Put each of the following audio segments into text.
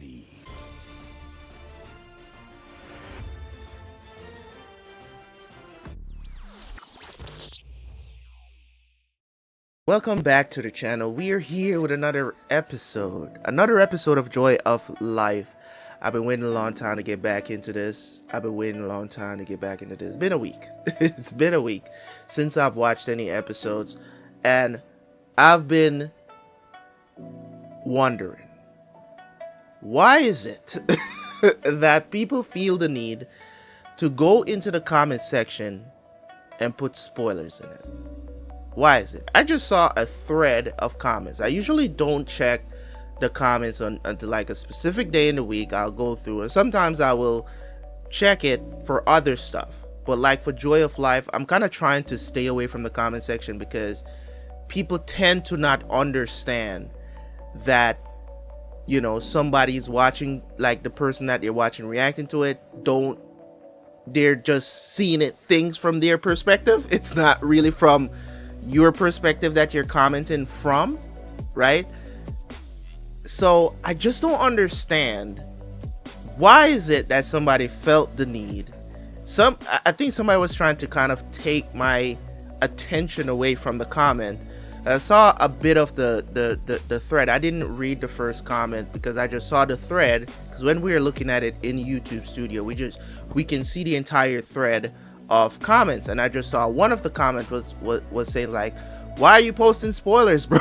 ready. Welcome back to the channel. We are here with another episode of Joy of Life. I've been waiting a long time to get back into this. It's been a week. It's been a week since I've watched any episodes, and I've been wondering, why is it that people feel the need to go into the comment section and put spoilers in it? Why is it? I just saw a thread of comments. I usually don't check the comments until like a specific day in the week. I'll go through it. Sometimes I will check it for other stuff. But like for Joy of Life, I'm kind of trying to stay away from the comment section because people tend to not understand that, you know, somebody's watching, like the person that they're watching reacting to it, they're just seeing things from their perspective. It's not really from your perspective that you're commenting from, right? So I just don't understand, why is it that somebody felt the need? I think somebody was trying to kind of take my attention away from the comment. I saw a bit of the thread. I didn't read the first comment because I just saw the thread, because when we are looking at it in YouTube Studio, we can see the entire thread of comments, and I just saw one of the comments was saying like, why are you posting spoilers, bro?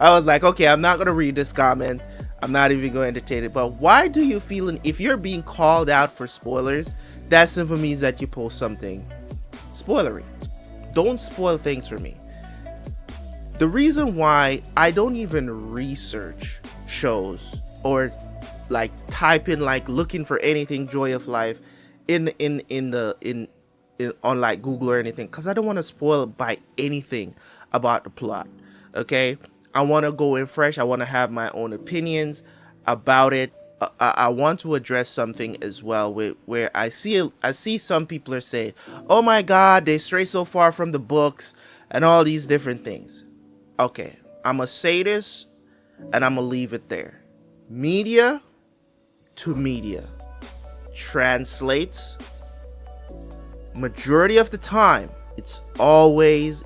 I was like, okay, I'm not gonna read this comment, I'm not even going to entertain it. But why do you feel, if you're being called out for spoilers, that simply means that you post something spoilery? Don't spoil things for me. The reason why I don't even research shows or like type in, like looking for anything Joy of Life in on like Google or anything, because I don't want to spoil by anything about the plot. Okay, I want to go in fresh. I want to have my own opinions about it. I want to address something as well where I see some people are saying, oh my god, they stray so far from the books and all these different things. Okay, I'm gonna say this and I'm gonna leave it there. Media to media translates, majority of the time it's always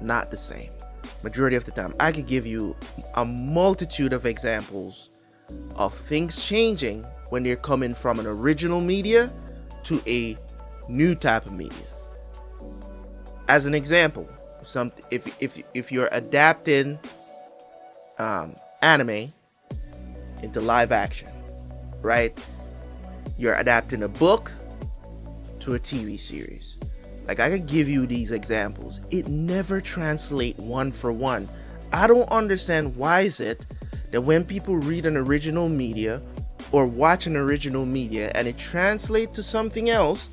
not the same. Majority of the time, I could give you a multitude of examples of things changing when they're coming from an original media to a new type of media. As an example, if you're adapting anime into live action, right? You're adapting a book to a TV series. Like, I could give you these examples. It never translates one for one. I don't understand, why is it that when people read an original media or watch an original media and it translates to something else,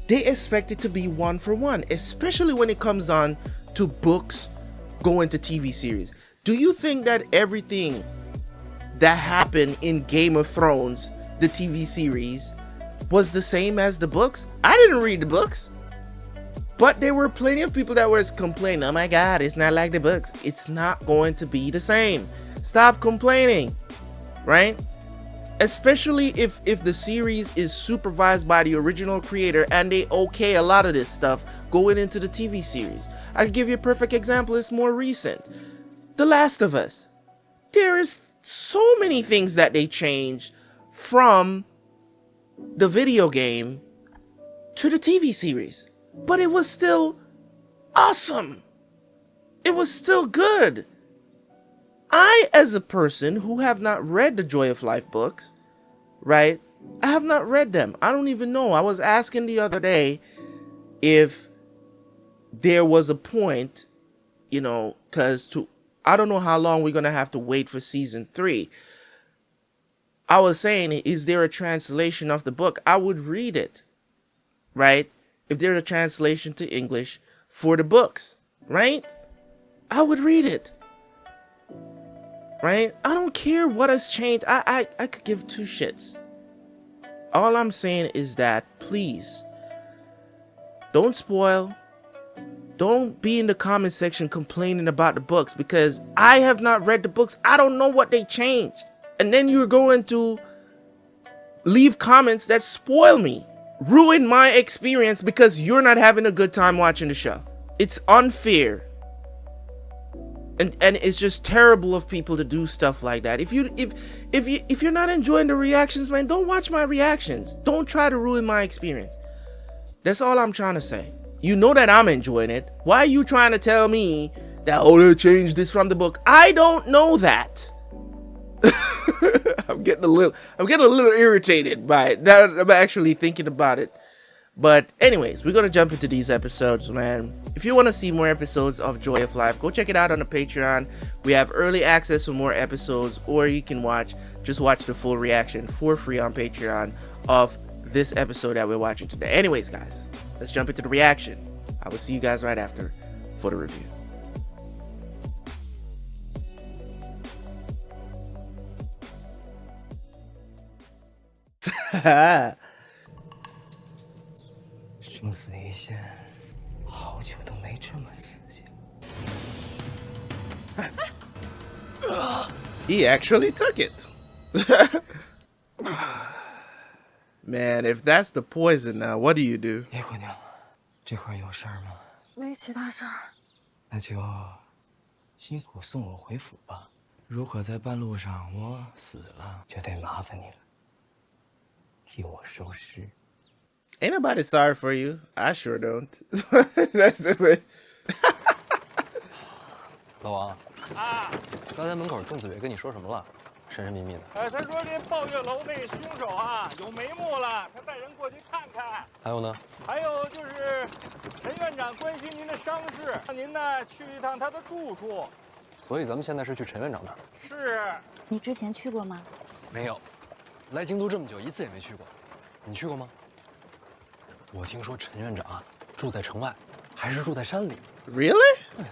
they expect it to be one for one, especially when it comes on to books going to TV series. Do you think that everything that happened in Game of Thrones, the TV series, was the same as the books? I didn't read the books, but there were plenty of people that were complaining, oh my god, it's not like the books. It's not going to be the same. Stop complaining, right? Especially if the series is supervised by the original creator and they okay a lot of this stuff going into the TV series. I can give you a perfect example. It's more recent. The Last of Us. There is so many things that they changed from the video game to the TV series, but it was still awesome. It was still good. I, as a person who have not read the Joy of Life books, right? I have not read them. I don't even know. I was asking the other day if there was a point, you know, I don't know how long we're going to have to wait for season 3. I was saying, is there a translation of the book? I would read it, right? If there's a translation to English for the books, right? I would read it, right? I don't care what has changed. I could give two shits. All I'm saying is that, please, don't spoil, don't be in the comment section complaining about the books because I have not read the books. I don't know what they changed. And then you're going to leave comments that spoil me, ruin my experience because you're not having a good time watching the show. It's unfair. And it's just terrible of people to do stuff like that. If you're not enjoying the reactions, man, don't watch my reactions. Don't try to ruin my experience. That's all I'm trying to say. You know that I'm enjoying it. Why are you trying to tell me that, oh, they changed this from the book? I don't know that. I'm getting a little irritated by it now that I'm actually thinking about it. But anyways, we're gonna jump into these episodes, man. If you want to see more episodes of Joy of Life, go check it out on the Patreon. We have early access for more episodes, or you can just watch the full reaction for free on Patreon of this episode that we're watching today. Anyways, guys, let's jump into the reaction. I will see you guys right after for the review. Ha 生死一线，好久都没这么刺激了。He actually took it. Man, if that's the poison now, what do you do? 叶姑娘，这会儿有事儿吗？没其他事儿。那就辛苦送我回府吧。如果在半路上我死了，就得麻烦你了，替我收尸。 Ain't nobody sorry for you. I sure don't. That's the way. 老王啊，刚才门口郑子伟跟你说什么了？神神秘秘的。他说这抱月楼那凶手啊有眉目了，他带人过去看看。还有呢？还有就是陈院长关心您的伤势，让您呢去一趟他的住处。所以咱们现在是去陈院长那儿。是。你之前去过吗？没有，来京都这么久，一次也没去过。你去过吗？我听说陈院长啊住在城外，还是住在山里。Really？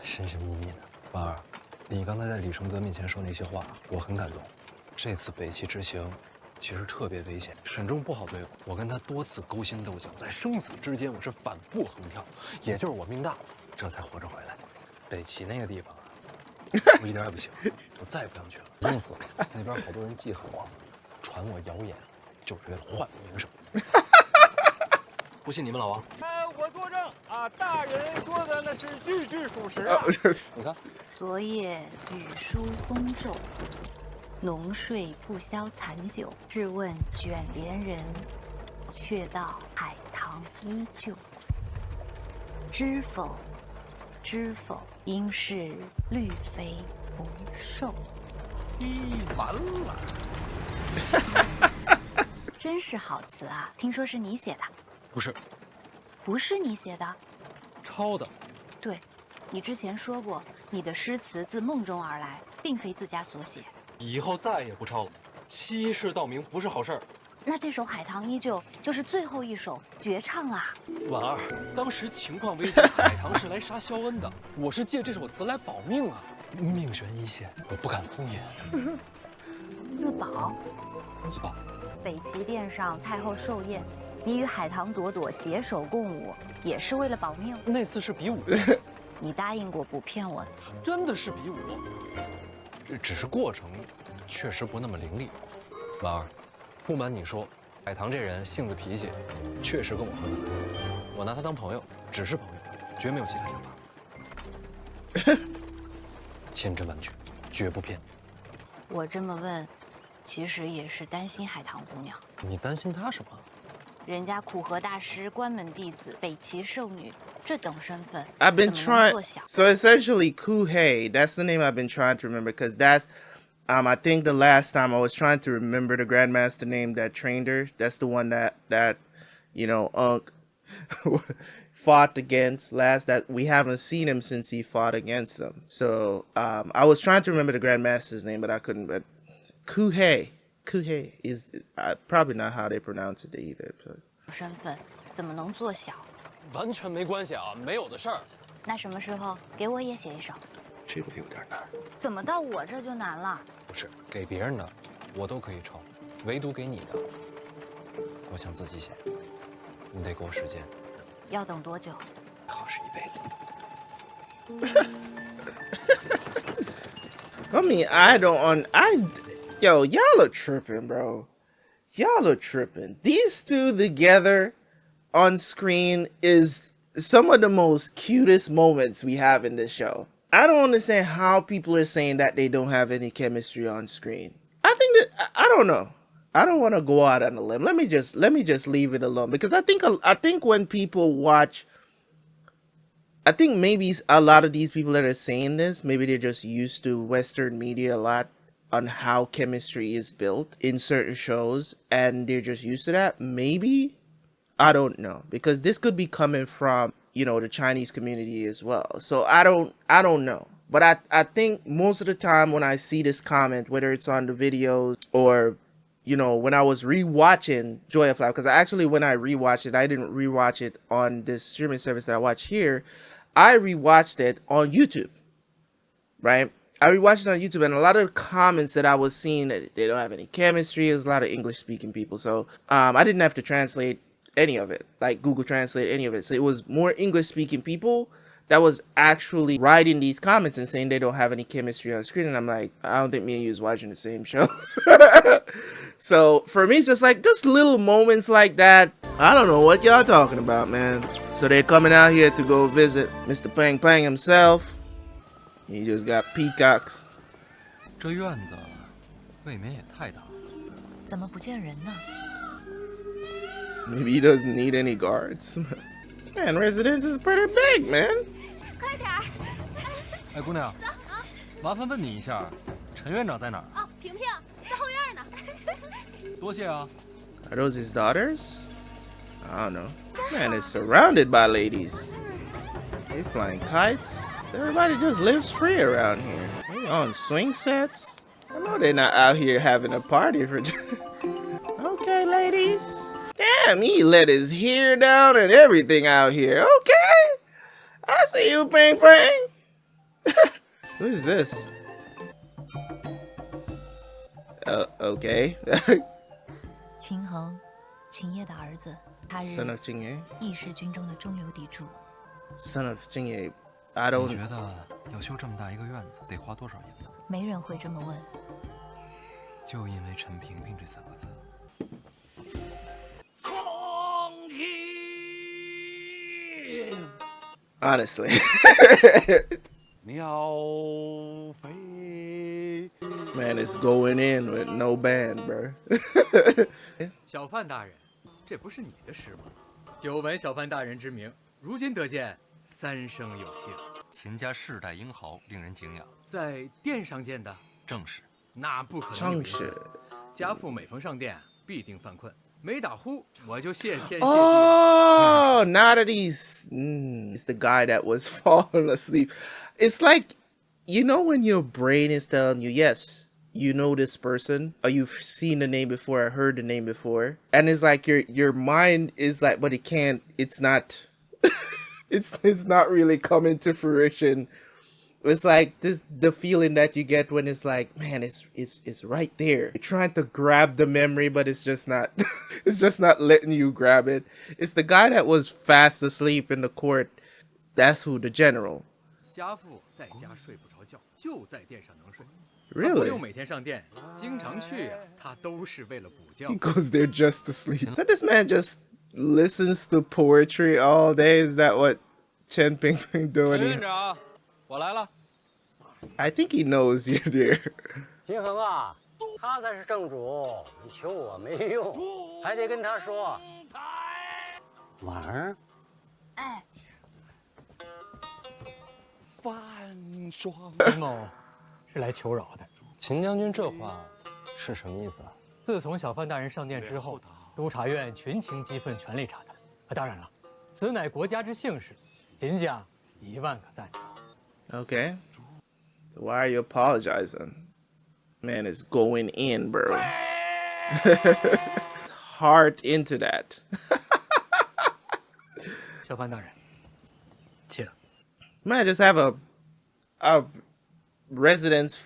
神神秘秘的。婉儿，你刚才在李承德面前说那些话，我很感动。这次北齐之行，其实特别危险，沈重不好对付。我跟他多次勾心斗角，在生死之间，我是反步横跳，也就是我命大，这才活着回来。北齐那个地方啊，我一点也不行，我再也不想去了，闷死了。那边好多人记恨我，传我谣言，就是为了换我名声。不信你们老王。我作证啊，大人说的那是句句属实啊。你看，昨夜雨疏风骤，浓睡不消残酒。试问卷帘人，却道海棠依旧。知否，知否，应是绿肥不瘦。完了。真是好词啊！听说是你写的？不是，不是你写的？抄的。对，你之前说过，你的诗词自梦中而来，并非自家所写。以后再也不抄了，欺世盗名不是好事儿。那这首《海棠依旧》就是最后一首绝唱啦。婉儿，当时情况危急，海棠是来杀萧恩的，我是借这首词来保命啊，命悬一线，我不敢敷衍。自保？自保。北齐殿上太后寿宴，你与海棠朵朵携手共舞，也是为了保命？那次是比武，你答应过不骗我的。真的是比武，只是过程确实不那么伶俐。婉儿，不瞒你说，海棠这人性子脾气，确实跟我合得来。我拿他当朋友，只是朋友，绝没有其他想法。千真万确，绝不骗你。我这么问，其实也是担心海棠姑娘。你担心她什么？人家苦河大师、关门弟子、北齐寿女，这等身份 I've been 怎么能 trying. 做小？ So essentially, Kuhei. That's the name I've been trying to remember because that's. I think the last time I was trying to remember the grandmaster name that trained her. That's the one that Unk fought against last. That we haven't seen him since he fought against them. So I was trying to remember the grandmaster's name, but I couldn't. But Kuhei is probably not how they pronounce it either. 身份怎么能做小？完全没关系啊，没有的事儿。那什么时候给我也写一首？这个有点难。怎么到我这就难了？不是给别人的，我都可以抄，唯独给你的，我想自己写。你得给我时间。要等多久？考试一辈子。I mean, yo, y'all are tripping, bro. Y'all are tripping. These two together on screen is some of the most cutest moments we have in this show. I don't understand how people are saying that they don't have any chemistry on screen. I think that I don't know. I don't want to go out on a limb. Let me just leave it alone, because I think when people watch, I think maybe a lot of these people that are saying this, maybe they're just used to Western media a lot on how chemistry is built in certain shows, and they're just used to that. Maybe, I don't know, because this could be coming from, you know, the Chinese community as well. So I don't know. But I think most of the time when I see this comment, whether it's on the videos or, you know, when I was rewatching Joy of Life, because actually when I rewatched it, I didn't rewatch it on this streaming service that I watch here. I rewatched it on YouTube, right? I rewatched it on YouTube, and a lot of the comments that I was seeing that they don't have any chemistry. There's a lot of English speaking people, so I didn't have to translate any of it, like Google Translate any of it. So it was more English speaking people that was actually writing these comments and saying they don't have any chemistry on screen. And I'm like, I don't think me and you is watching the same show. So for me, it's just like just little moments like that. I don't know what y'all talking about, man. So they're coming out here to go visit Mr. PingPing himself. He just got peacocks. 这院子未免也太大了。怎么不见人呢？ Maybe he doesn't need any guards. Man, residence is pretty big, man. 快点儿！哎，姑娘，麻烦问你一下，陈院长在哪儿？哦，萍萍在后院呢。多谢啊。Are those his daughters? I don't know. Man is surrounded by ladies. They flying kites. Everybody just lives free around here. They on swing sets. I know they're not out here having a party for. Okay, ladies. Damn, he let his hair down and everything out here. Okay. I see you, PingPing. Who is this? Okay. 秦衡，秦业的儿子，他 Son 日 of Qing. 义士军中的中流砥柱。 Son of Qing. I 你 don't. 觉得要修这么大一个院子得花多少银子？没人会这么问。就因为陈萍萍这3个字。 Honestly. 鸟飞。 This man is going in with no band, bro. 小范大人，这不是你的诗吗？久闻小范大人之名，如今得见，三生有幸。秦家世代英豪，令人敬仰。在殿上见的，正是。那不可能有正别的。是。家父每逢上殿，必定犯困，没打呼，我就谢天谢地。 Oh, now that it's the guy that was falling asleep. It's like, you know, when your brain is telling you, yes, you know this person, or you've seen the name before, or heard the name before, and it's like your mind is like, but it's not, it's not really coming to fruition. It's like the feeling that you get when it's like, man, it's right there. You're trying to grab the memory, but it's just not it's just not letting you grab it. It's the guy that was fast asleep in the court. That's who, the general. 家父在家睡不着觉，就在殿上能睡。不 Really? 用每天上殿，经常去呀，他都是为了补觉。 He goes there just to sleep. So this man just listens to poetry all day. Is that what Chen PingPing doing? 陈院长，我来了。 I think he knows you're there. 金恒啊，他才是正主，你求我没用，还得跟他说。婉儿，哎，范双。陈某是来求饶的。秦将军这话是什么意思啊？自从小范大人上殿之后，督察院群情激愤，全力查探。当然了，此乃国家之幸事，秦家10000个赞成。 Okay. Why are you apologizing? Man is going in, bro. Heart into that. 小范大人，请。 Man, just have a residence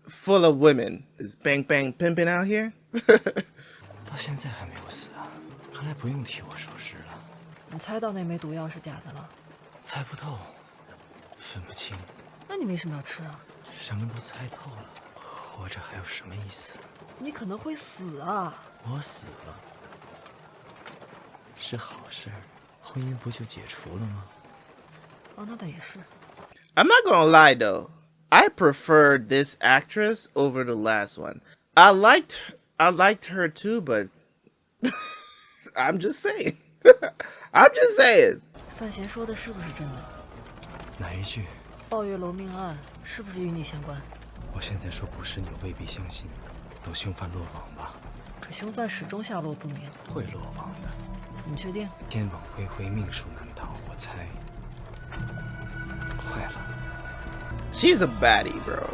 full of women. Is PingPing pimping out here? 到现在还没有死啊！看来不用替我收尸了。你猜到那枚毒药是假的了？猜不透，分不清。那你为什么要吃啊？什么都猜透了，活着还有什么意思？你可能会死啊！我死了，是好事儿，婚姻不就解除了吗？哦，那倒也是。I'm not gonna lie though, I preferred this actress over the last one. I liked her too, but I'm just saying. I'm just saying. 范闲说的是不是真的？哪一句？抱月楼命案是不是与你相关？我现在说不是，你未必相信。等凶犯落网吧。可凶犯始终下落不明。会落网的。你确定？天网恢恢，命数难逃。我猜。坏了。She's a baddie, bro.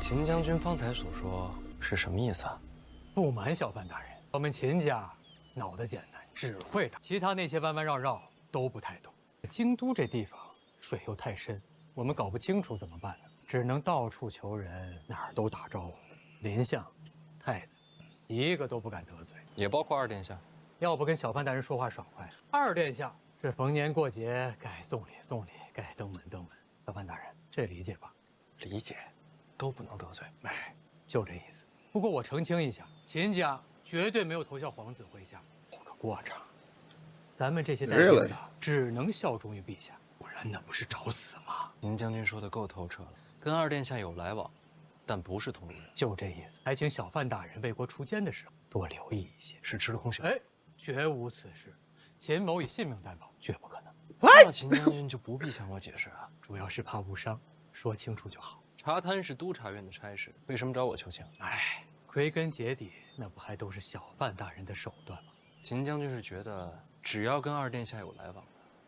秦将军方才所说是什么意思啊？不瞒小范大人，我们秦家脑子简单，只会打，其他那些弯弯绕绕都不太懂。京都这地方水又太深，我们搞不清楚怎么办呢？只能到处求人，哪儿都打招呼。林相、太子，一个都不敢得罪，也包括二殿下。要不跟小范大人说话爽快。二殿下是逢年过节该送礼送礼，该登门登门。小范大人，这理解吧？理解，都不能得罪。哎，就这意思。不过我澄清一下，秦家绝对没有投效皇子麾下，有个过程。咱们这些带兵的只能效忠于陛下，不然那不是找死吗？您将军说的够透彻了，跟二殿下有来往，但不是同路人。就这意思。还请小范大人为国出奸的时候多留意一些。是吃了空饷？哎，绝无此事。秦某以性命担保，绝不可能。那秦将军就不必向我解释啊，主要是怕误伤，说清楚就好。查贪是督察院的差事，为什么找我求情？哎，归根结底，那不还都是小范大人的手段吗？秦将军是觉得只要跟二殿下有来往的，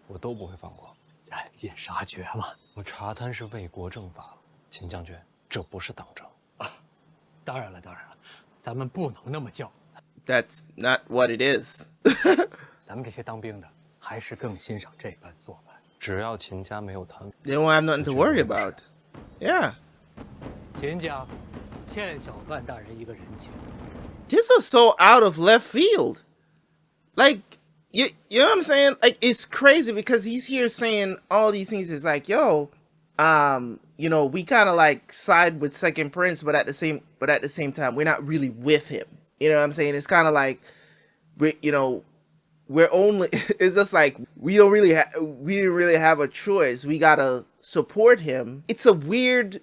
我都不会放过。斩尽杀绝嘛。我查贪是为国正法，秦将军，这不是党争啊。当然了，当然了，咱们不能那么叫。That's not what it is. 咱们这些当兵的还是更欣赏这般做派。只要秦家没有贪污， They won't have nothing to worry about. Yeah. 秦家欠小范大人一个人情。This was so out of left field. Like, you know what I'm saying? Like, it's crazy because he's here saying all these things. It's like, yo, you know, we kind of like side with Second Prince, but at the same time, we're not really with him. You know what I'm saying? It's kind of like, we're only. It's just like we didn't really have a choice. We gotta support him. It's a weird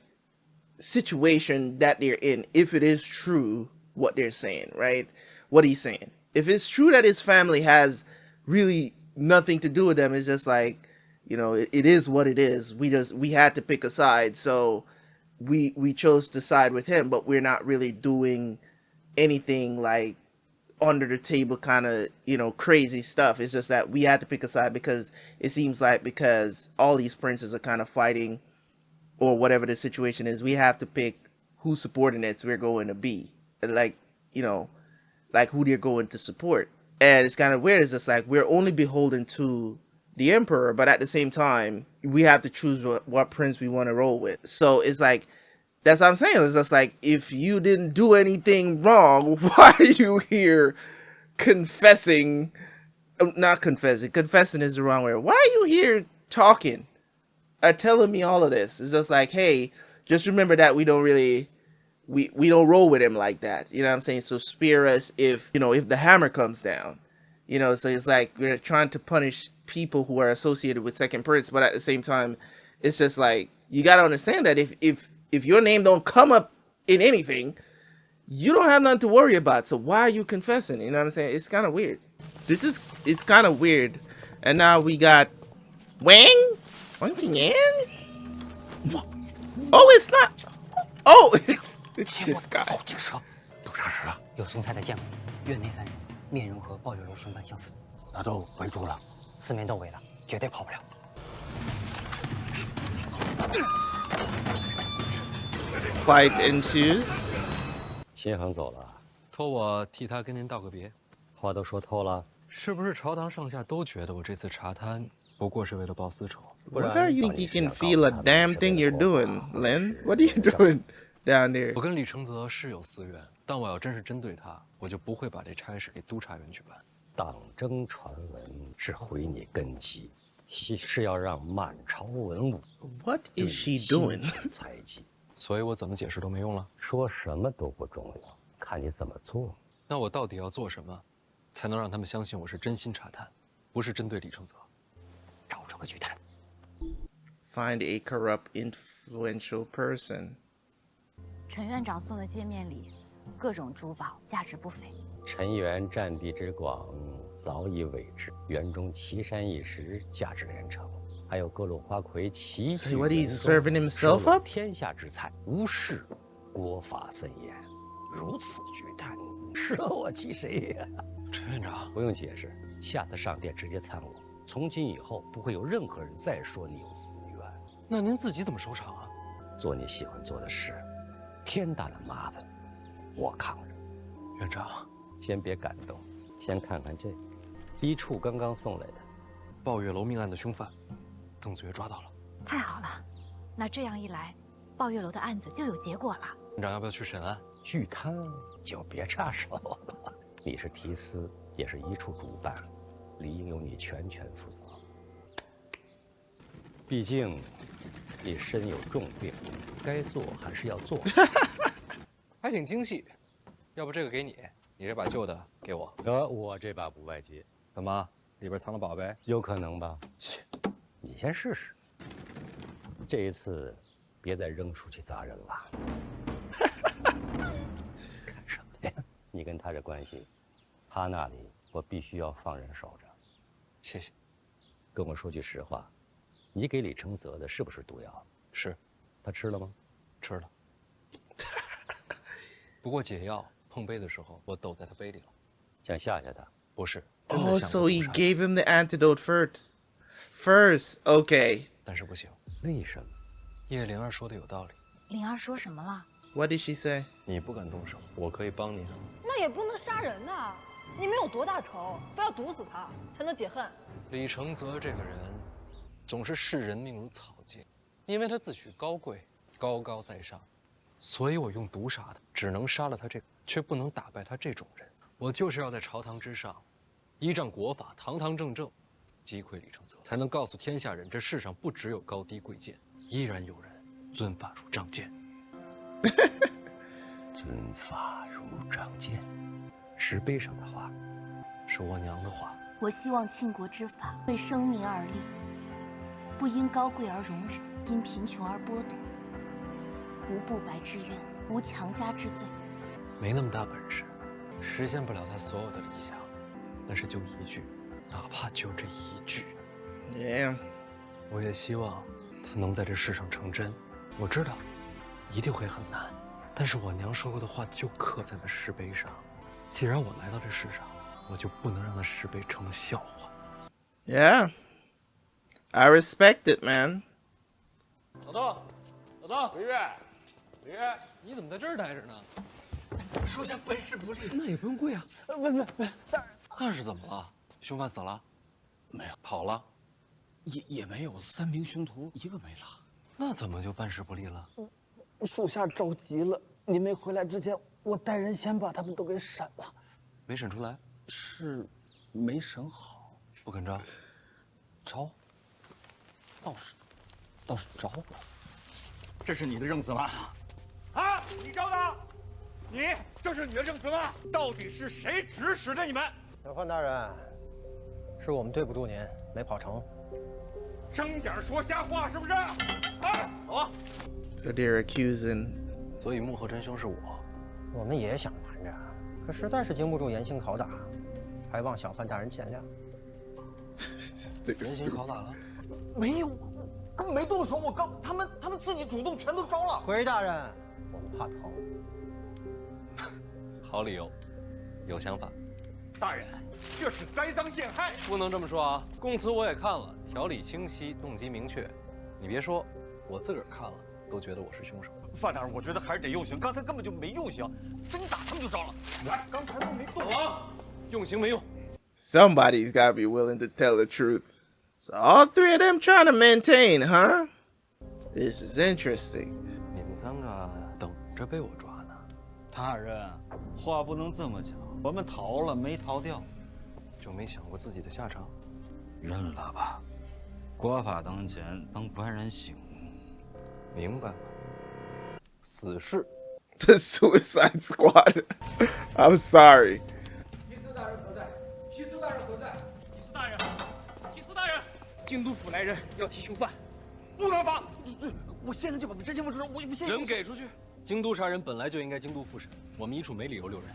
situation that they're in. If it is true what they're saying, right? What he's saying. If it's true that his family has really nothing to do with them, it's just like, you know, it is what it is. We had to pick a side, so we chose to side with him, but we're not really doing anything like under the table kind of, you know, crazy stuff. It's just that we had to pick a side because it seems like because all these princes are kind of fighting or whatever the situation is, we have to pick whose subordinates we're going to be. Like, you know, like who they're going to support. And it's kind of weird. It's just like we're only beholden to the emperor, but at the same time, we have to choose what prince we want to roll with. So it's like, that's what I'm saying. It's just like, if you didn't do anything wrong, why are you here confessing? Not confessing. Confessing is the wrong word. Why are you here talking or telling me all of this? It's just like, hey, just remember that we don't really, we don't roll with him like that. You know what I'm saying? So spare us if, you know, if the hammer comes down. You know, so it's like we're trying to punish people who are associated with Second Prince, but at the same time, it's just like, you got to understand that if your name don't come up in anything, you don't have nothing to worry about. So why are you confessing? You know what I'm saying? It's kind of weird. It's kind of weird. And now we got Wang Qian. Oh, it's not. Oh, it's this guy. 都啥时了？有送菜的见过，院内3人，面容和抱月楼凶犯相似，那都围住了，四面都围了，绝对跑不了。 Fight ensues. 秦恒走了，托我替他跟您道个别。话都说透了，是不是朝堂上下都觉得我这次查贪不过是为了报私仇？ What are you think you can feel a damn thing you're doing, Lin? What are you doing down there? 我跟李承泽是有私怨，但我要真是针对他，我就不会把这差事给督察院去办。党争传闻是毁你根基，是要让满朝文武 What is she doing？ 猜忌，所以我怎么解释都没用了。说什么都不重要，看你怎么做。那我到底要做什么，才能让他们相信我是真心查探，不是针对李承泽？找出个巨探。Find a corrupt, influential person。陈院长送的见面礼，各种珠宝，价值不菲。陈园占地之广，早已委之。园中奇山异石，价值连城。还有各路花魁齐聚。So what he's serving himself up？ 天下之菜，无事国法森严，如此巨探，舍我其谁呀？陈院长，不用解释，下次上殿直接参我。从今以后，不会有任何人再说你有私怨。那您自己怎么收场啊？做你喜欢做的事，天大的麻烦，我扛着。院长，先别感动，先看看这，一处刚刚送来的，抱月楼命案的凶犯，邓子月抓到了。太好了，那这样一来，抱月楼的案子就有结果了。院长要不要去审案？巨贪就别插手了。你是提司，也是一处主办，理应由你全权负责。毕竟你身有重病，该做还是要做。还挺精细，要不这个给你，你这把旧的给我。我这把不外接。怎么？里边藏了宝贝？有可能吧？切，你先试试。这一次，别再扔出去砸人了。看什么呀？你跟他这关系，他那里我必须要放人守着。谢谢。跟我说句实话，你给李承泽的是不是毒药？是。他吃了吗？吃了。不过解药碰杯的时候，我抖在他杯里了。想吓吓他？不是。Oh, so he gave him the antidote first. Okay. 但是不行。为什么？叶灵儿说的有道理。灵儿说什么了？ What did she say？ 你不敢动手，我可以帮你。那也不能杀人呐！你们有多大仇，非要毒死他才能解恨？李承泽这个人，总是视人命如草芥，因为他自诩高贵，高高在上，所以我用毒杀他，只能杀了他这个，却不能打败他这种人。我就是要在朝堂之上，依仗国法，堂堂正正，击溃李承泽，才能告诉天下人，这世上不只有高低贵贱，依然有人尊法如仗剑。尊法如仗剑，石碑上的话，是我娘的话。我希望庆国之法为生民而立，不因高贵而容忍，因贫穷而剥夺，无不白之冤，无强加之罪。没那么大本事，实现不了他所有的理想，但是就一句，哪怕就这一句。Yeah. 我也希望他能在这世上成真。我知道，一定会很难，但是我娘说过的话就刻在那石碑上。既然我来到这世上，我就不能让那石碑成了笑话。Yeah, I respect it, man. 老邓，李月，你怎么在这儿待着呢？属下本事不利。那也不用跪啊。不，那是怎么了？凶犯死了？没有，跑了？也没有，3名凶徒一个没了。那怎么就办事不利了？属下着急了，你没回来之前，我带人先把他们都给审了。没审出来？是没审好。不肯招？招？倒是招了。这是你的证词吗？啊，你招的？你这是你的证词吗？到底是谁指使的你们？小范大人，是我们对不住您，没跑成。睁眼说瞎话是不是？啊，走啊！ So they're accusing. 所以幕后真凶是我。我们也想瞒着，可实在是经不住严刑拷打，还望小范大人见谅。严刑拷打了？没有，根本没动手。我刚他们自己主动全都招了。回大人，我们怕疼。好理由，有想法。大人，这是栽赃陷害，不能这么说啊！供词我也看了，条理清晰，动机明确。你别说，我自个儿看了都觉得我是凶手。范大人，我觉得还是得用刑，刚才根本就没用刑，真打他们就招了。来，刚才都没动啊，用刑没用。 Somebody's got to be willing to tell the truth. So all 3 of them trying to maintain, huh? This is interesting. 你们3个等着被我抓呢。大人，话不能这么讲，我们逃了没逃掉，就没想过自己的下场。认了吧，国法当前，当官人醒。明白了。死士。The Suicide Squad. I'm sorry. 提司大人何在？提司大人何在？提司大人，提司大人，京都府来人要提凶犯，不能放。我现在就把执行部知道，我现在人给出去。京都杀人本来就应该京都复审，我们一处没理由留人。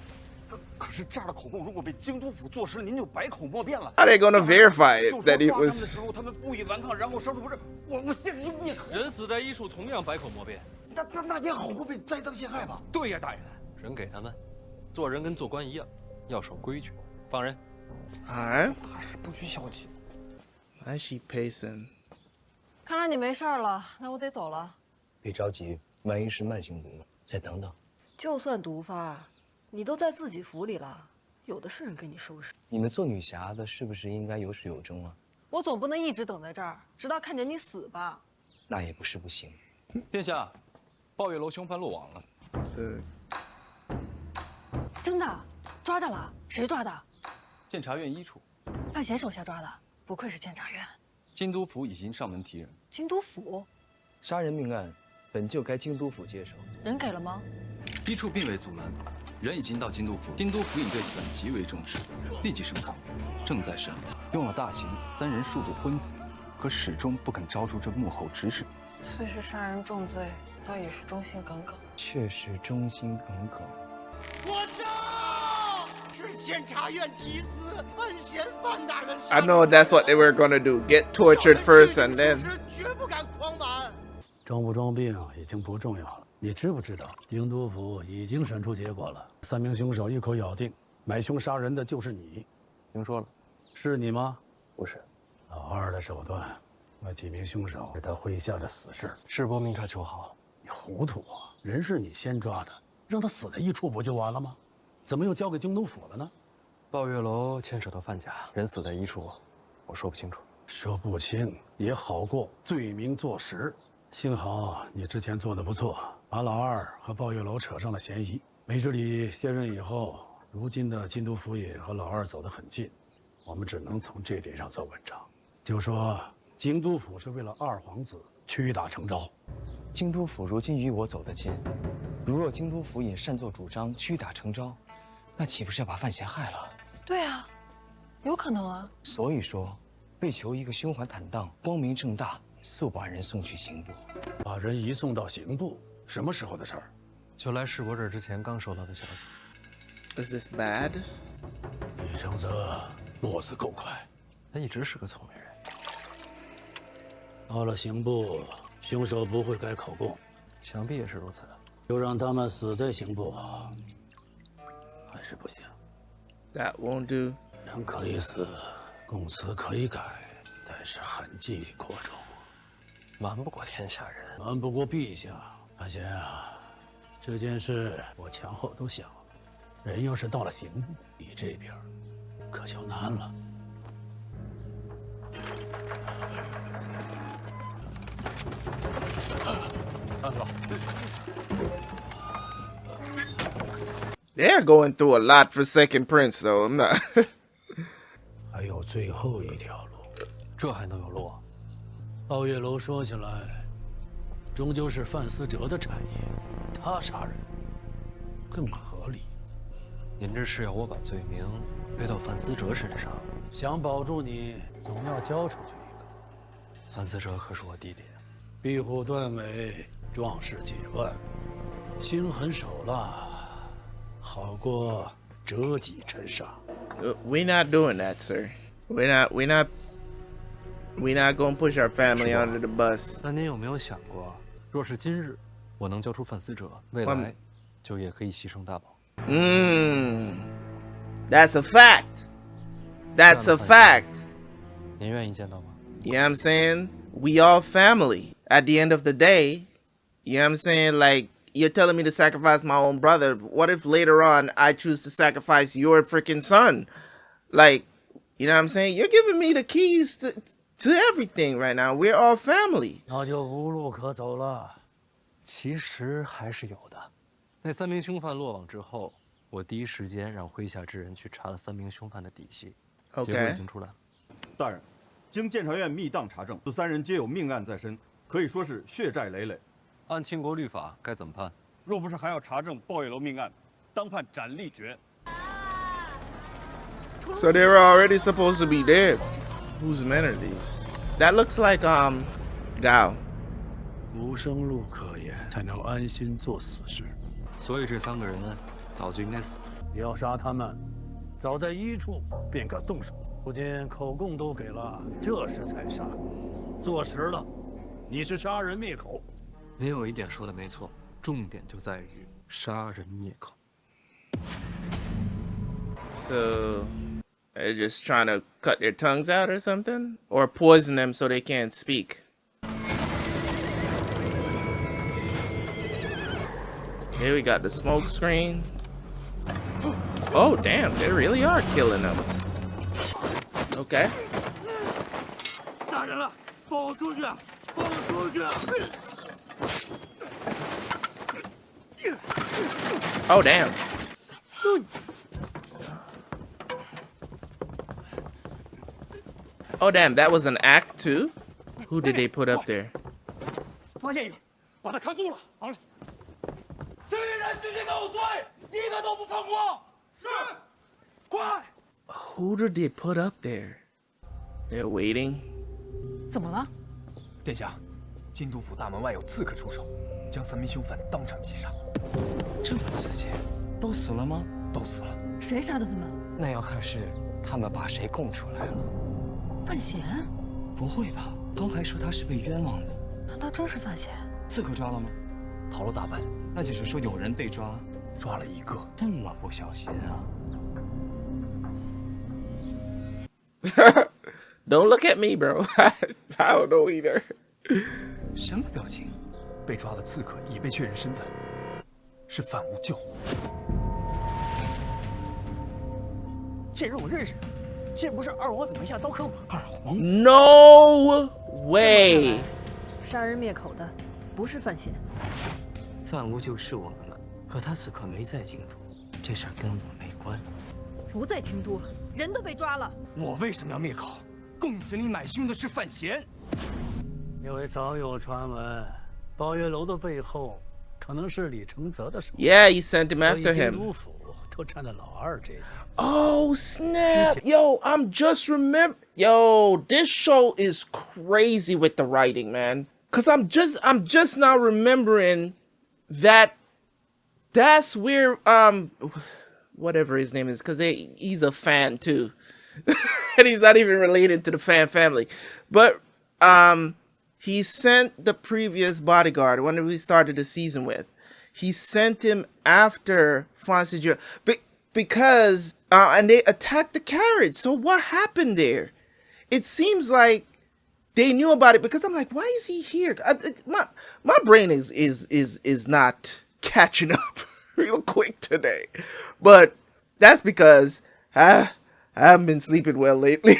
可是这样的口供如果被京都府坐实，您就百口莫辩了。How are they gonna verify it that it 就说抓他们 was? 的时候，他们负隅顽抗，然后烧出不是我现实也可。人死在一处，同样百口莫辩。那也好过被栽赃陷害吧？对呀，大人。人给他们，做人跟做官一样，要守规矩。放人。Alright. 大事不拘小节。Why is she pacing? 看来你没事了，那我得走了。别着急，万一是慢性毒呢？再等等。就算毒发，你都在自己府里了，有的是人给你收拾。你们做女侠的，是不是应该有始有终啊？我总不能一直等在这儿，直到看见你死吧？那也不是不行。殿下，抱月楼凶犯落网了。真的？抓着了？谁抓的？监察院一处。范闲手下抓的，不愧是监察院。京都府已经上门提人。京都府？杀人命案本就该京都府接手。人给了吗？一处并未阻拦，人已经到京都府，京都府尹对此案极为重视，立即升堂，正在审理。用了大刑，3人数度昏死，可始终不肯招出这幕后指使。虽是杀人重罪，倒也是忠心耿耿。确实忠心耿耿。我招是监察院提司范闲范大人。I know that's what they were gonna do. Get tortured first and then. 绝不敢狂瞒。装不装病已经不重要了。你知不知道，京都府已经审出结果了？3名凶手一口咬定，买凶杀人的就是你。听说了，是你吗？不是。老二的手段，那几名凶手是他麾下的死士。是波明察求好，你糊涂啊！人是你先抓的，让他死在一处不就完了吗？怎么又交给京都府了呢？抱月楼牵扯到范家，人死在一处，我说不清楚。说不清也好过罪名坐实。幸好你之前做的不错，把老二和抱月楼扯上了嫌疑。梅之礼卸任以后，如今的京都府也和老二走得很近，我们只能从这点上做文章，就说京都府是为了二皇子屈打成招。京都府如今与我走得近，如若京都府尹擅作主张，屈打成招，那岂不是要把范闲害了？对啊，有可能啊。所以说，为求一个凶缓坦荡、光明正大，速把人送去刑部。把人移送到刑部，什么时候的事儿？就来世伯这儿之前刚收到的消息。 Is this bad? 李承泽落死够快，他一直是个聪明人。到了刑部，凶手不会改口供，想必也是如此。就让他们死在刑部，还是不行。That won't do. 人可以死，供词可以改，但是痕迹过重。瞒不过天下人，瞒不过陛下。范闲啊，这件事我前后都想了，人要是到了刑部，你这边可就难了。They're going through a lot for Second Prince, though. I'm not. 还有最后一条路，这还能有路？抱月楼说起来，终究是范思哲的产业，他杀人更合理。您这是要我把罪名背到范思哲身上？想保住你，总要交出去一个。范思哲可是我弟弟，壁虎断尾，壮士几万，心狠手辣，好过折戟沉沙。We're not doing that, sir. We're not gonna push our family under the bus. 那您有没有想过，若是今日我能交出范思哲，未来就也可以牺牲大宝。That's a fact. That's a fact. 您愿意见到吗？ You know what I'm saying? We all family. At the end of the day, you know what I'm saying? Like, you're telling me to sacrifice my own brother. What if later on I choose to sacrifice your freaking son? Like, you know what I'm saying? You're giving me the keys to everything right now. We're all family. 那就无路可走了。其实还是有的。那3名凶犯落网之后，我第一时间让麾下之人去查了3名凶犯的底细，结果已经出来了。大人，经监察院密档查证，此3人皆有命案在身，可以说是血债累累。按庆国律法该怎么判？若不是还要查证鲍月楼命案，当判斩立决。 So they were already supposed to be dead. Whose men are these? That looks like Gao. 无生路可言，才能安心做死事。所以这3个人早就应该死。要杀他们，早在1处便可动手。不仅口供都给了，这时才杀，坐实了，你是杀人灭口。您有一点说的没错，重点就在于杀人灭口。 So they're just trying to cut their tongues out or something? Or poison them so they can't speak. Here we got the smoke screen. Oh, damn, they really are killing them. Okay. Oh, damn. Oh, damn, that was an act too? Who did they put up there? Who did they put up there? They're waiting. 怎么了？殿下，京都府大门外有刺客出手，将3名凶犯当场击杀。这么刺激，都死了吗？都死了。谁杀的他们？那要看是他们把谁供出来了。范闲？不会吧？刚还说他是被冤枉的。难道真是范闲？刺客抓了吗？逃了大半。那就是说有人被抓，抓了1个。这么不小心啊！ Don't look at me, bro. I don't know either. 什么表情？被抓的刺客已被确认身份，是范无咎。这人我认识，这不是二王子门下刀客吗？二王子 ？No way. 杀人灭口的不是范闲。范无咎是我们了，可他此刻没在京都，这事儿跟我没关。不在京都，人都被抓了。我为什么要灭口？供词里买凶的是范闲。因为早有传闻，宝月楼的背后可能是李承泽的手。Yeah, he sent him after 所以京 him. 都府都站在老二这边。 Oh snap! Yo, I'm just Yo, this show is crazy with the writing, man. Cause I'm just now remembering that that's where whatever his name is, cause he's a fan too, and he's not even related to the Fan family, but he sent the previous bodyguard when we started the season with. He sent him after Fan Xian because and they attacked the carriage. So what happened there? It seems like they knew about it because I'm like, why is he here? My brain is not catching up real quick today, but that's because I haven't been sleeping well lately.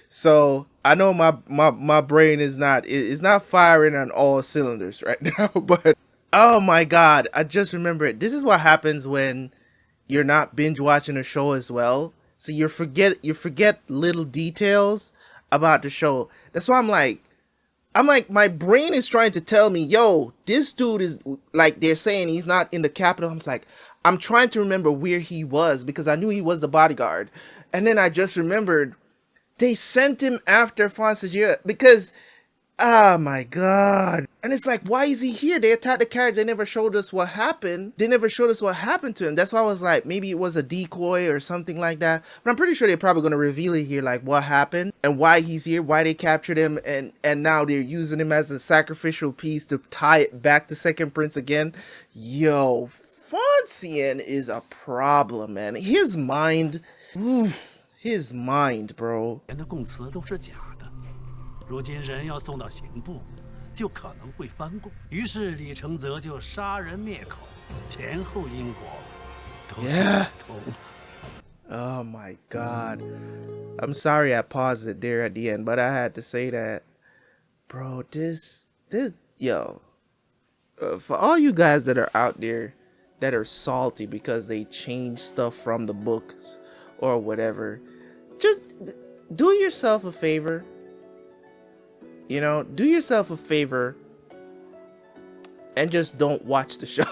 So I know my brain is not firing on all cylinders right now, but oh my God, I just remember it. This is what happens when you're not binge watching a show as well. So you forget little details about the show. That's why I'm like, my brain is trying to tell me, yo, this dude is like, they're saying he's not in the capital. I'm trying to remember where he was because I knew he was the bodyguard. And then I just remembered they sent him after Fan Xian because, oh my God. And it's like, why is he here? They attacked the carriage. They never showed us what happened. They never showed us what happened to him. That's why I was like, maybe it was a decoy or something like that. But I'm pretty sure they're probably going to reveal it here, like what happened and why he's here, why they captured him. And now they're using him as a sacrificial piece to tie it back to Second Prince again. Yo, Fan Xian is a problem, man. His mind, oof, his mind, bro. 如今人要送到刑部，就可能会翻供。于是李承泽就杀人灭口，前后因果都相同。Oh my God. I'm sorry I paused it there at the end, but I had to say that. Bro, yo. For all you guys that are out there that are salty because they changed stuff from the books or whatever, just do yourself a favor. You know, do yourself a favor and just don't watch the show.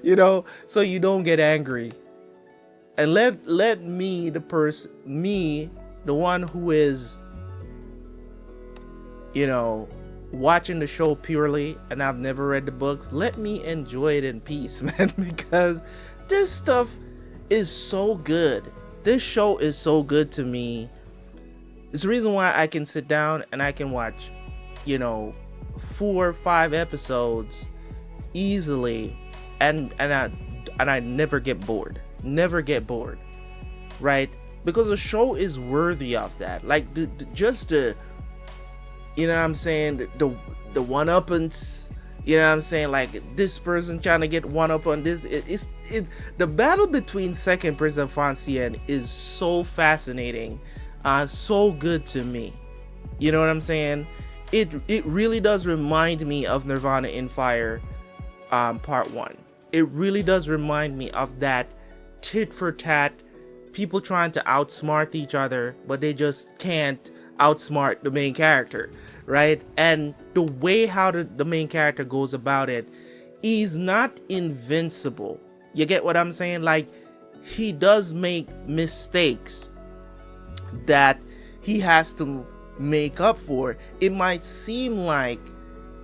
You know, so you don't get angry. And let me, the one who is, you know, watching the show purely, and I've never read the books, let me enjoy it in peace, man, because this stuff is so good. This show is so good to me. It's the reason why I can sit down and I can watch, you know, 4 or 5 episodes easily, and I never get bored. Never get bored, right? Because the show is worthy of that. Like just the, you know what I'm saying, the one-uppance, you know what I'm saying, like this person trying to get one up on this. It's the battle between Second Prince and Fan Xian is so fascinating, so good to me. You know what I'm saying? It really does remind me of Nirvana in Fire, part 1. It really does remind me of that tit for tat, people trying to outsmart each other, but they just can't outsmart the main character, right? And the way how the main character goes about it, he's not invincible. You get what I'm saying? Like, he does make mistakes that he has to make up for. It might seem like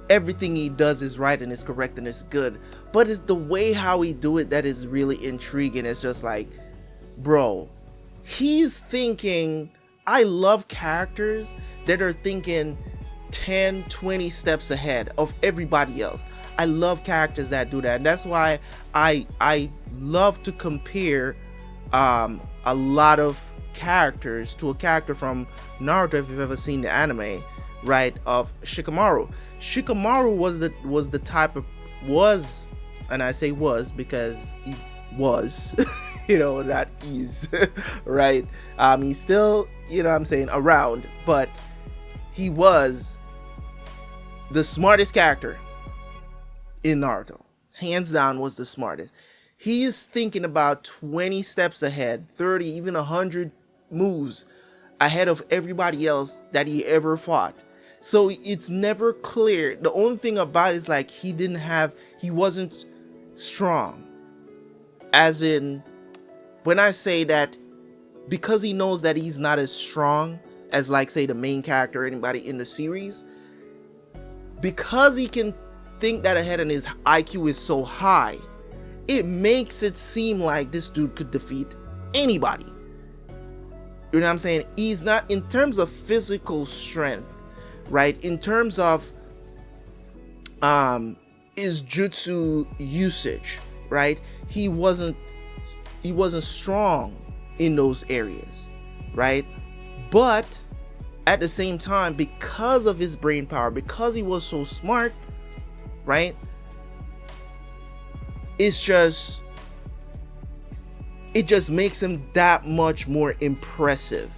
everything he does is right and is correct and is good, but it's the way how he do it that is really intriguing. It's just like, bro, he's thinking. I love characters that are thinking 10, 20 steps ahead of everybody else. I love characters that do that, and that's why I love to compare a lot of characters to a character from Naruto, if you've ever seen the anime, right, of Shikamaru. Shikamaru was the type of, and I say was because he was you know, not is right. He's still, you know what I'm saying, around, but he was the smartest character in Naruto. Hands down was the smartest. He is thinking about 20 steps ahead, 30, even 100 moves ahead of everybody else that he ever fought. So it's never clear. The only thing about it is like he wasn't strong. As in, when I say that, because he knows that he's not as strong as, like, say, the main character or anybody in the series, because he can think that ahead and his IQ is so high, it makes it seem like this dude could defeat anybody. You know what I'm saying? He's not, in terms of physical strength, right? In terms of his jutsu usage, right? He wasn't strong in those areas, right? But at the same time, because of his brain power, because he was so smart, right? It just makes him that much more impressive,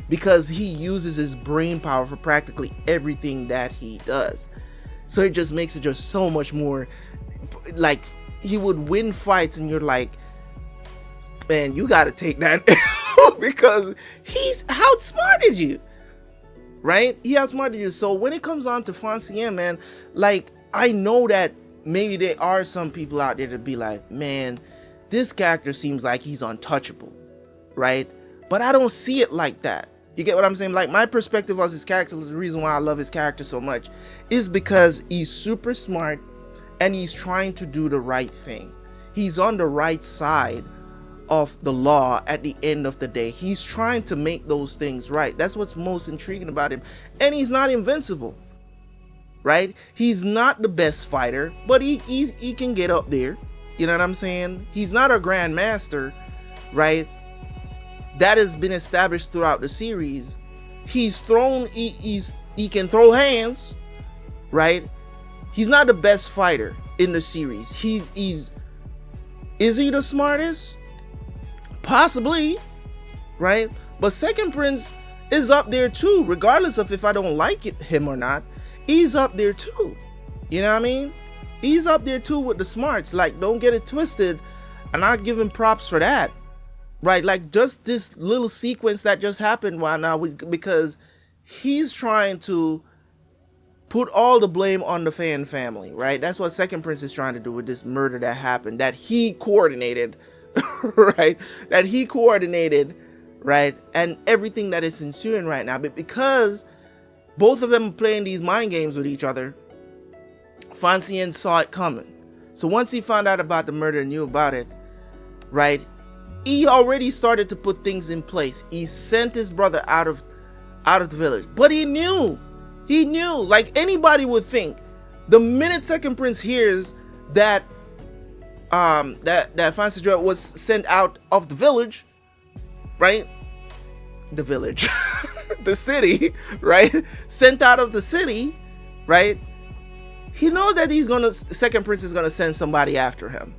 because he uses his brain power for practically everything that he does. So it just makes it just so much more, like, he would win fights and you're like, man, you got to take that because he's outsmarted you, right? He outsmarted you. So when it comes on to Fan Xian, man, like, I know that maybe there are some people out there that be like, man, this character seems like he's untouchable, right? But I don't see it like that. You get what I'm saying? Like, my perspective of his character, the reason why I love his character so much is because he's super smart and he's trying to do the right thing. He's on the right side of the law at the end of the day. He's trying to make those things right. That's what's most intriguing about him. And he's not invincible, right? He's not the best fighter, but he can get up there. You know what I'm saying? He's not a grandmaster, right? That has been established throughout the series. He can throw hands, right? He's not the best fighter in the series. Is he the smartest? Possibly, right? But Second Prince is up there too, regardless of if I don't like him or not. He's up there too. You know what I mean? He's up there too with the smarts. Like, don't get it twisted, and I give him props for that. right? Like just this little sequence that just happened right now, because he's trying to put all the blame on the Fan family, right? That's what Second Prince is trying to do with this murder that happened, that he coordinated, right? That he coordinated, right? And everything that is ensuing right now. But because both of them are playing these mind games with each other, Fan Xian saw it coming. So once he found out about the murder and knew about it, right, he already started to put things in place. He sent his brother out of the village, but he knew, like anybody would think, the minute Second Prince hears that that Fan Xian was sent out of the village, right, the village, the city, right, sent out of the city, right, he knows that Second Prince is gonna send somebody after him,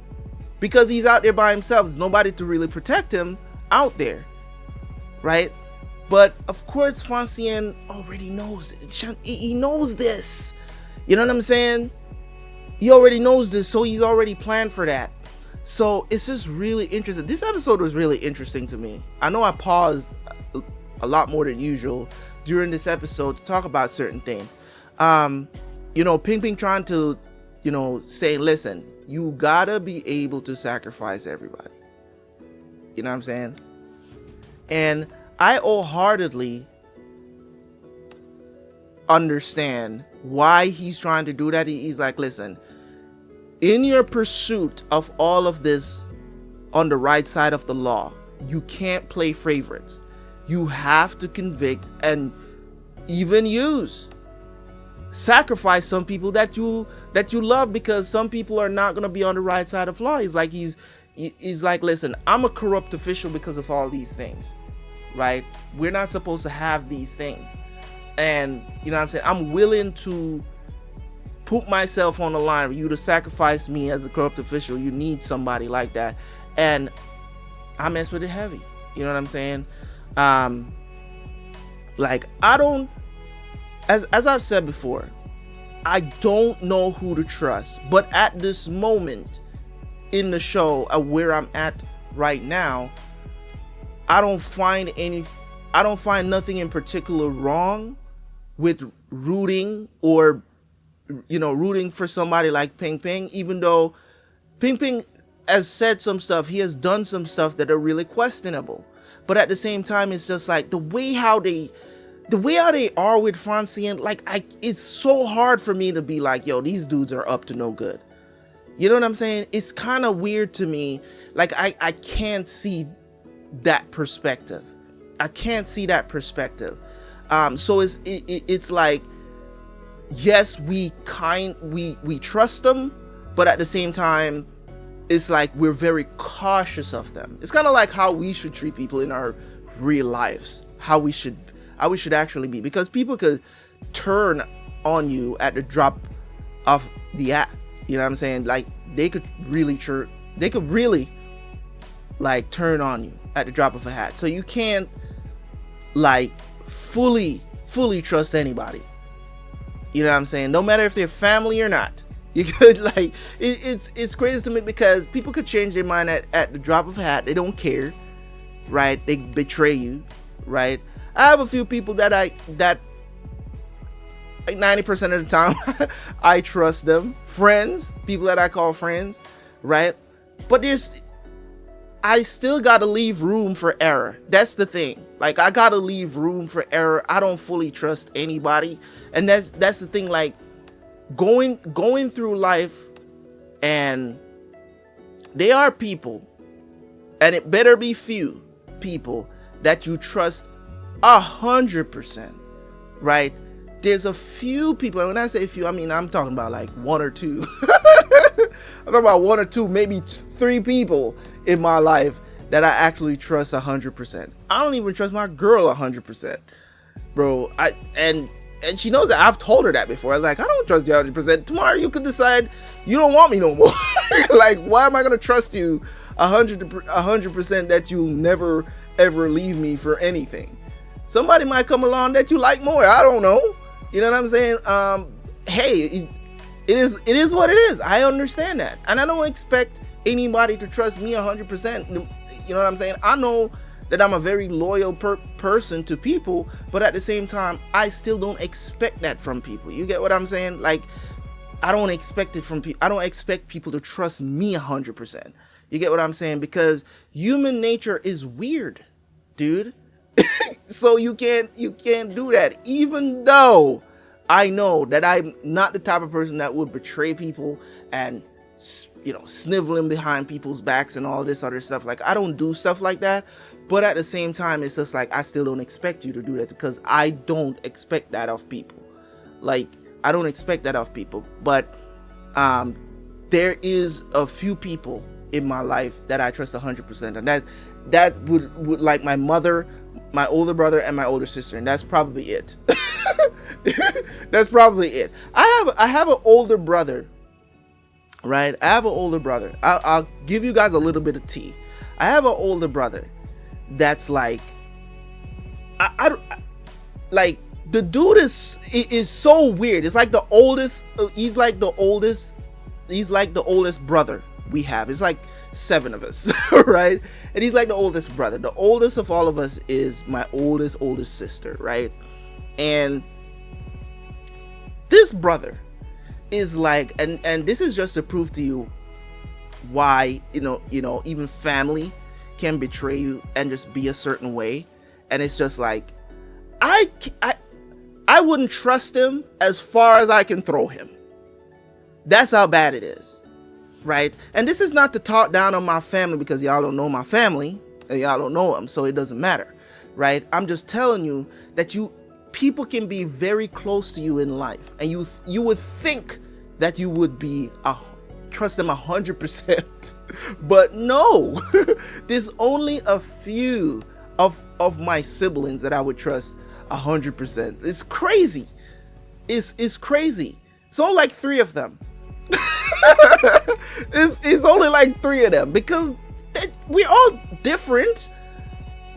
because he's out there by himself. There's nobody to really protect him out there, right? But of course, Fan Xian already knows. He knows this. You know what I'm saying? He already knows this, so he's already planned for that. So it's just really interesting. This episode was really interesting to me. I know I paused a lot more than usual during this episode to talk about certain things. You know, PingPing trying to, you know, say, listen, you gotta be able to sacrifice everybody. You know what I'm saying? And I wholeheartedly understand why he's trying to do that. He's like, listen, in your pursuit of all of this on the right side of the law, you can't play favorites. You have to convict and even sacrifice some people that you love, because some people are not going to be on the right side of law. He's like, listen, I'm a corrupt official because of all these things, right? We're not supposed to have these things. And you know what I'm saying? I'm willing to put myself on the line for you to sacrifice me as a corrupt official. You need somebody like that. And I mess with it heavy. You know what I'm saying? Like, I don't, as I've said before, I don't know who to trust. But at this moment in the show, where I'm at right now, I don't find nothing in particular wrong with rooting or, you know, rooting for somebody like PingPing, even though PingPing has said some stuff, he has done some stuff that are really questionable. But at the same time, it's just like the way how they are with Fan Xian, like it's so hard for me to be like, yo, these dudes are up to no good. You know what I'm saying? It's kind of weird to me. Like I can't see that perspective. I can't see that perspective. So it's like, yes, we trust them, but at the same time, it's like we're very cautious of them. It's kind of like how we should treat people in our real lives, how we should actually be, because people could turn on you at the drop of the hat. You know what I'm saying? Like they could really like turn on you at the drop of a hat. So you can't like fully trust anybody. You know what I'm saying? No matter if they're family or not. You could like it's crazy to me, because people could change their mind at the drop of a hat. They don't care, right? They betray you, right? I have a few people that like 90% of the time I trust them. Friends, people that I call friends, right? But I still gotta leave room for error. That's the thing. Like I gotta leave room for error. I don't fully trust anybody, and that's the thing. Like going through life, and they are people, and it better be few people that you trust 100%, right? There's a few people, and when I say few, I mean I'm talking about like one or two. I'm talking about one or two, maybe 3 people in my life that I actually trust 100%. I don't even trust my girl 100%, bro. And she knows that. I've told her that before. I was like, I don't trust you 100%. Tomorrow you could decide you don't want me no more. Like, why am I gonna trust you 100% that you'll never ever leave me for anything? Somebody might come along that you like more. I don't know. You know what I'm saying? Hey, it is what it is. I understand that, and I don't expect anybody to trust me 100%. You know what I'm saying? I know that I'm a very loyal person to people, but at the same time, I still don't expect that from people. You get what I'm saying? Like, I don't expect it from people. I don't expect people to trust me 100%. You get what I'm saying? Because human nature is weird, dude. So you can't do that. Even though I know that I'm not the type of person that would betray people and, you know, sniveling behind people's backs and all this other stuff. Like, I don't do stuff like that. But at the same time, it's just like, I still don't expect you to do that, because I don't expect that of people. Like, I don't expect that of people. But there is a few people in my life that I trust 100%. And that would like my mother, my older brother, and my older sister. And that's probably it. That's probably it. I have an older brother, right? I have an older brother. I'll give you guys a little bit of tea. I have an older brother that's like, I like, the dude is so weird. It's like the oldest. He's like the oldest brother we have. It's like 7 of us, right? And he's like the oldest brother. The oldest of all of us is my oldest sister, right? And this brother is like, and this is just to prove to you why, you know, even family can betray you and just be a certain way. And it's just like, I wouldn't trust him as far as I can throw him. That's how bad it is, right? And this is not to talk down on my family, because y'all don't know my family and y'all don't know them, so it doesn't matter, right? I'm just telling you that people can be very close to you in life, and you would think that you would be trust them 100%, but no. There's only a few of my siblings that I would trust 100%. It's crazy. It's crazy. It's only like 3 of them. It's only like 3 of them, because we're all different,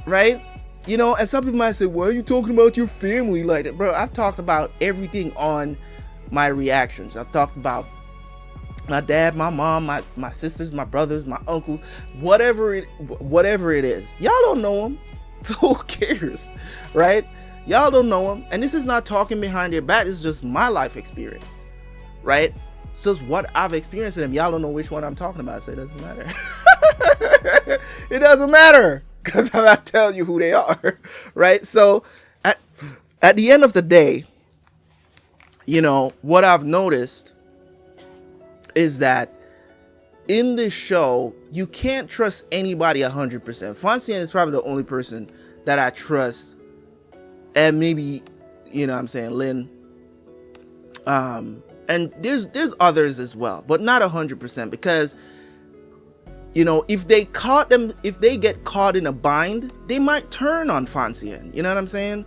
right? You know, and some people might say, why are you talking about your family like that? Bro, I've talked about everything on my reactions. I've talked about my dad, my mom, my sisters, my brothers, my uncles, whatever it is. Y'all don't know them, so who cares, right? Y'all don't know them, and this is not talking behind their back. This is just my life experience, right? So it's what I've experienced in them. Y'all don't know which one I'm talking about, so it doesn't matter. It doesn't matter, because I'm not telling you who they are, right? So at the end of the day, you know, what I've noticed is that in this show, you can't trust anybody 100%. Fan Xian is probably the only person that I trust, and maybe, you know what I'm saying, Lin. And there's others as well, but not 100%, because, you know, if they get caught in a bind, they might turn on Fan Xian. You know what I'm saying?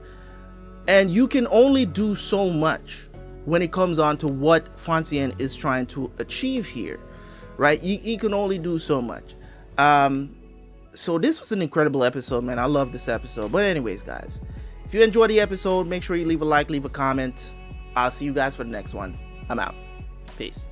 And you can only do so much when it comes on to what Fan Xian is trying to achieve here, right? You can only do so much. So this was an incredible episode, man. I love this episode. But anyways, guys, if you enjoyed the episode, make sure you leave a like, leave a comment. I'll see you guys for the next one. I'm out. Peace.